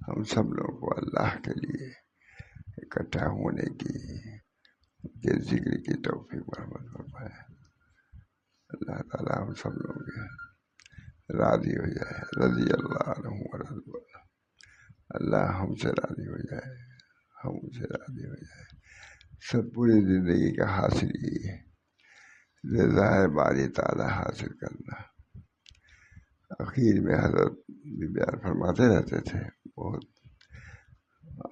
ہم سب لوگوں کو اللہ کے لیے اکٹھا ہونے کی کے ذکر کی توفیق برآمد فرمائے. اللہ تعالیٰ ہم سب لوگوں کے راضی ہو جائے. رضی اللہ عنہ ورضوا عنہ. اللہ ہم سے راضی ہو جائے, ہم سے راضی ہو جائے. سب پوری زندگی کا حاصل یہی ہے, رضا باری تعالیٰ حاصل کرنا. اخیر میں حضرت بھی بیان فرماتے رہتے تھے, بہت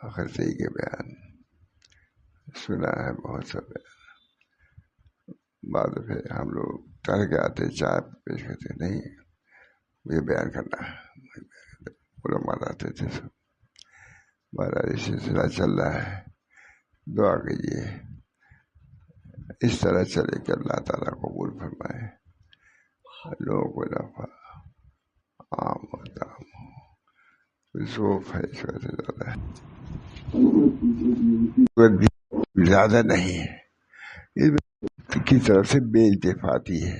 آخر سے ہی کے بیان سنا ہے, بہت سا بیان. بعد پھر ہم لوگ ٹر کے آتے, چائے پیش کرتے, نہیں مجھے بیان کرنا ہے. علماء آتے تھے سب. ہمارا یہ سلسلہ چل رہا ہے, دعا کیجیے اس طرح چلے کہ اللہ تعالیٰ قبول فرمائے, لوگوں کو نفع عام و تام ہو. ذوق ہے اس وجہ سے زیادہ ہے, زیادہ نہیں ہے. اس کی طرف سے بے التفاتی ہے,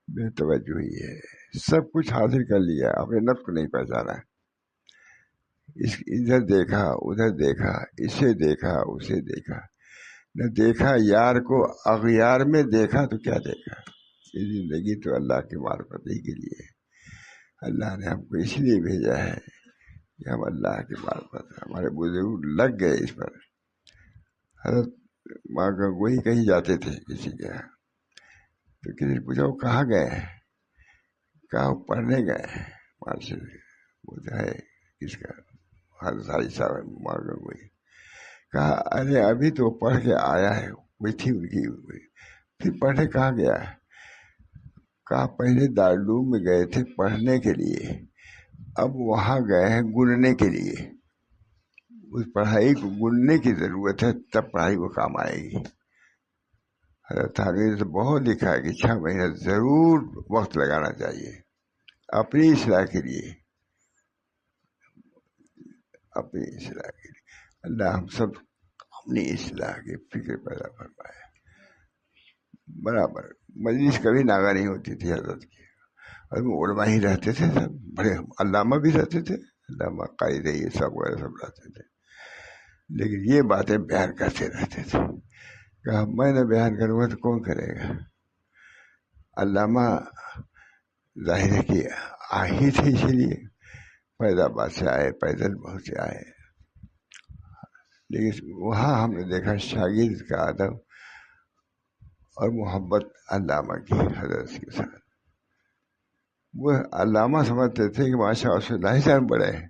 بے توجہی ہے. سب کچھ حاصل کر لیا, اپنے نفس کو نہیں پہچانا. ادھر دیکھا, ادھر دیکھا, اسے دیکھا, اسے دیکھا, نہ دیکھا یار کو. اغیار میں دیکھا تو کیا دیکھا. یہ زندگی تو اللہ کی معرفت ہی کے لیے ہے. اللہ نے ہم کو اس لیے بھیجا ہے کہ ہم اللہ کی معرفت. ہمارے بزرگ لگ گئے اس پر. حضرت ماں گنگوئی کہیں جاتے تھے کسی کے یہاں, تو کسی نے پوچھا وہ کہاں گئے ہیں, کہاں پڑھنے گئے ہیں مارشل. وہ جو ہے کس کا, حضرت حاجی صاحب ماں گنگوئی. کہا ارے ابھی تو پڑھ کے آیا ہے, وہی تھی ان کی. پھر پڑھنے کہاں گیا ہے. کہا پہلے دارالعلوم میں گئے تھے پڑھنے کے لیے, اب وہاں گئے ہیں گننے کے لیے. اس پڑھائی کو گننے کی ضرورت ہے, تب پڑھائی کو کام آئے گی. حضرت حاجی سے بہت لکھا ہے کہ 6 مہینہ ضرور وقت لگانا چاہیے اپنی اصلاح کے لیے, اپنی اصلاح کے لیے. اللہ ہم سب اپنی اصلاح کی فکر پیدا فرمائے. برابر مجلس کبھی ناغہ نہیں ہوتی تھی حضرت کی, اور علماء ہی رہتے تھے سب. بڑے علامہ بھی رہتے تھے, علامہ قائد یہ سب وغیرہ سب رہتے تھے, لیکن یہ باتیں بیان کرتے رہتے تھے. کہا میں نہ بیان کروں گا تو کون کرے گا. علامہ ظاہر ہے کہ آہی تھے, اسی لیے فیض آباد سے آئے, پیدل بہت سے آئے. لیکن وہاں ہم نے دیکھا شاگرد کا ادب اور محبت علامہ کی حضرت کے ساتھ. وہ علامہ سمجھتے تھے کہ ماشاء اللہ صاحب بڑے ہیں,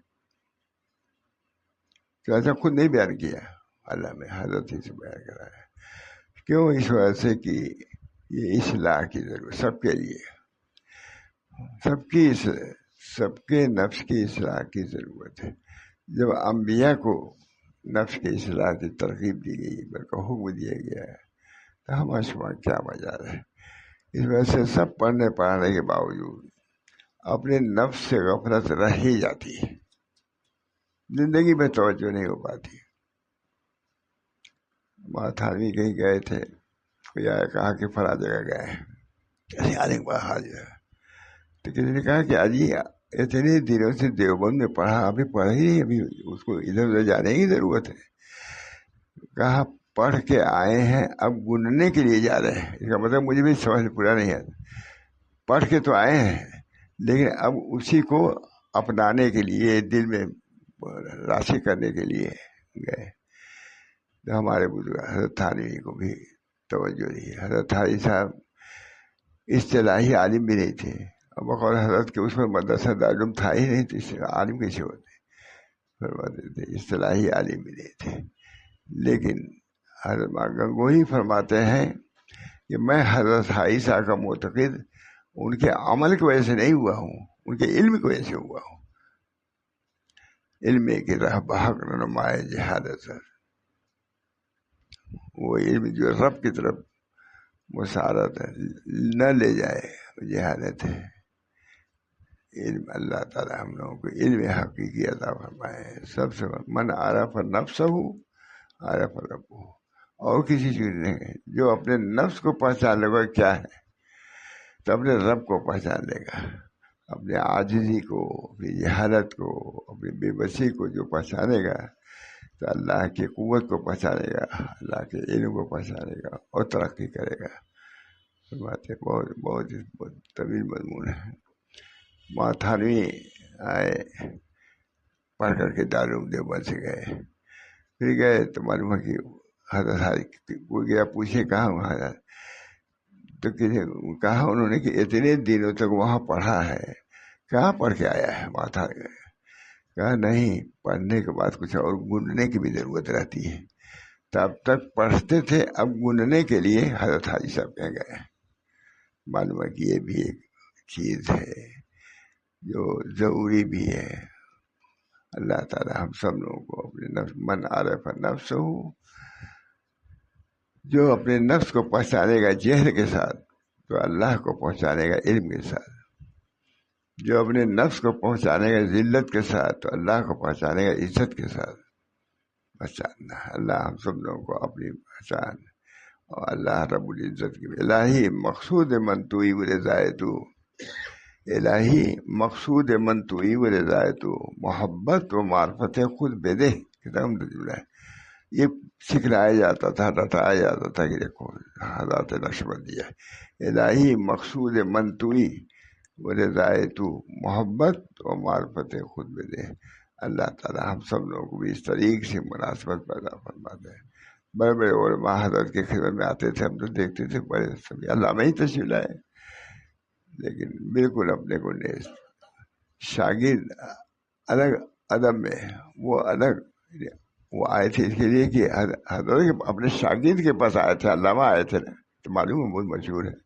چاچا خود نہیں بیان کیا, علامہ حضرت ہی سے بیان کرایا. کیوں؟ اس وجہ سے کہ یہ اصلاح کی ضرورت سب کے لیے, سب کے نفس کی اصلاح کی ضرورت ہے. جب انبیاء کو نفس کی اصلاح کی ترغیب دی گئی, بلکہ حکم دیا گیا ہے, تو ہمارے شما کیا مزہ ہے. اس وجہ سے سب پڑھنے پڑھانے کے باوجود اپنے نفس سے غفلت رہ ہی جاتی ہے, زندگی میں توجہ نہیں ہو پاتی. ماتھانی کہیں گئے تھے, کوئی آیا کہا کہ فلاں جگہ گئے ہیں, کیسے آنے کے بعد حاضر. تو کسی نے کہا کہ اجی اتنے دنوں سے دیوبند میں پڑھا, ابھی پڑھا ہی نہیں, ابھی اس کو ادھر ادھر جانے کی ضرورت ہے. کہا پڑھ کے آئے ہیں, اب گننے کے لیے جا رہے ہیں. اس کا مطلب مجھے بھی سمجھ پورا نہیں ہے. پڑھ کے تو آئے ہیں, لیکن اب اسی کو اپنانے کے لیے, دل میں راشی کرنے کے لیے گئے. تو ہمارے بزرگ حضرت تھانوی کو بھی توجہ دی. حضرت تھانوی صاحب اصطلاحی عالم بھی نہیں تھے, اب بقول حضرت کے اس میں مدرسہ دارالعلوم تھا ہی نہیں, تو اس عالم کیسے ہوتے. فرماتے تھے اصطلاحی عالم بھی نہیں تھے. لیکن حضرت گنگوہی فرماتے ہیں کہ میں حضرت حاجی صاحب کا معتقد ان کے عمل کی وجہ سے نہیں ہوا ہوں, ان کے علم کی وجہ سے ہوا ہوں. علم کی راہ بحق رہنمائے جہادت سر, وہ علم جو رب کی طرف مسارت ہے, نہ لے جائے جہادت ہے. علم اللہ تعالیٰ ہم لوگوں کو علم حقیقی عطا فرمائے. سب سے من عرف نفسہ عرف ربہ, اور کسی چیز نہیں ہے. جو اپنے نفس کو پہچان لے گا کیا ہے, تو اپنے رب کو پہچان لے گا. اپنے عاجزی کو، اپنی جہالت کو، اپنی بے بسی کو جو پہچانے گا تو اللہ کی قوت کو پہچانے گا، اللہ کے علم کو پہچانے گا اور ترقی کرے گا۔ یہ باتیں بہت بہت بہت طویل مضمون ہے۔ تھانوی آئے، پڑھ کر کے دارالعلوم دیوبند سے گئے، پھر گئے تو معلوم ہے کہ حضرت کوئی گیا پوچھے کہاں حضرت، تو کہا انہوں نے کہ اتنے دنوں تک وہاں پڑھا ہے، کہاں پڑھ کے آیا ہے ماتھا؟ کہا نہیں، پڑھنے کے بعد کچھ اور گننے کی بھی ضرورت رہتی ہے، تب تک پڑھتے تھے، اب گننے کے لیے حضرت حاجی صاحب کہیں گئے۔ معلوم ہے کہ یہ بھی ایک چیز ہے جو ضروری بھی ہے۔ اللہ تعالی ہم سب لوگوں کو اپنے نفس، من عرف نفسہ، جو اپنے نفس کو پہچانے گا جہل کے ساتھ تو اللہ کو پہنچانے گا علم کے ساتھ، جو اپنے نفس کو پہنچانے گا ذلت کے ساتھ تو اللہ کو پہنچانے گا عزت کے ساتھ۔ پہچاننا اللہ ہم سب لوگوں کو اپنی پہچان، اور اللہ رب العزت کی الہی مقصود من توئی و رضائے تو، الہی مقصود من توئی و رضائے تو، محبت و معرفت خود بدے کتاب جملہ ہے۔ یہ سکھلایا جاتا تھا، بتایا جاتا تھا کہ دیکھو حضرت نقشبندی ہے، الہی مقصود من توئی و رضائے تو، محبت و معرفت خود بدے۔ اللہ تعالی ہم سب لوگوں کو بھی اس طریق سے مناسبت پیدا فرما دے۔ بڑے بڑے علماء حضرت کے خدمت میں آتے تھے، ہم تو دیکھتے تھے بڑے سبھی علامہ ہی تشریف لائے، لیکن بالکل اپنے کو نیست، شاگرد الگ ادب میں، وہ الگ، وہ آئے تھے اس کے لیے کہ حضرت اپنے شاگرد کے پاس آئے تھے، علامہ آئے تھے نا، تو معلوم ہے بہت مشہور ہے،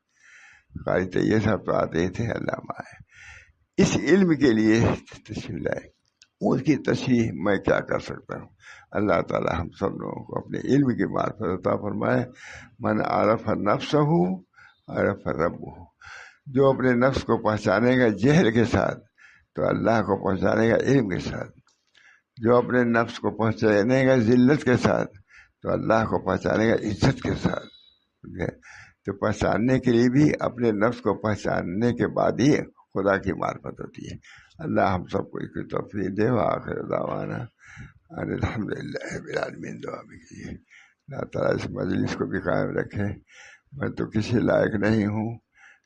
قاری طیب صاحب تو آتے ہی تھے، علامہ آئے اس علم کے لیے تشریف لائے۔ اس کی تشریح میں کیا کر سکتا ہوں؟ اللہ تعالی ہم سب لوگوں کو اپنے علم کی معرفت عطا فرمائے۔ من عرف نفسہ عرف ربہ، جو اپنے نفس کو پہچانے گا جہل کے ساتھ تو اللہ کو پہچانے گا علم کے ساتھ، جو اپنے نفس کو پہچانے گا ذلت کے ساتھ تو اللہ کو پہچانے گا عزت کے ساتھ۔ تو پہچاننے کے لیے بھی اپنے نفس کو پہچاننے کے بعد ہی خدا کی معرفت ہوتی ہے۔ اللہ ہم سب کو اس کی توفیق دے۔ وآخر دعوانا ان الحمدللہ رب العالمین۔ دعا بھی کیجیے اللہ تعالیٰ اس مجلس کو بھی قائم رکھے۔ میں تو کسی لائق نہیں ہوں،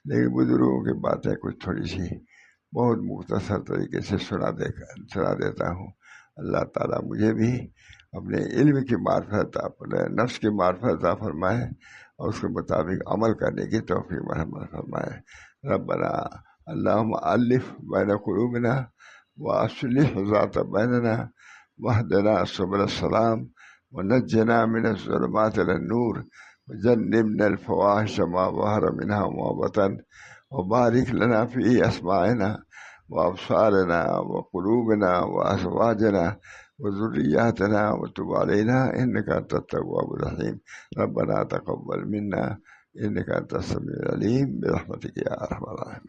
لیکن بزرگوں کی باتیں کچھ تھوڑی سی بہت مختصر طریقے سے سنا دیتا ہوں۔ اللہ تعالیٰ مجھے بھی اپنے علم کی معرفت، اپنے نفس کی معرفت عطا فرمائے اور اس کے مطابق عمل کرنے کی توفیق مرحمت فرمائے۔ ربنا اللہم الف بین قلوبنا واصلح ذات بیننا واہدنا سبل السلام ونجنا من الظلمات الى النور وجنبنا الفواحش ما ظهر منها وما بطن وبارك لنا في اسماعنا وابصارنا وقلوبنا وازواجنا وذرياتنا وتب علينا انك انت التواب الرحيم۔ ربنا تقبل منا انك انت السميع العليم برحمتك يا ارحم الراحمين۔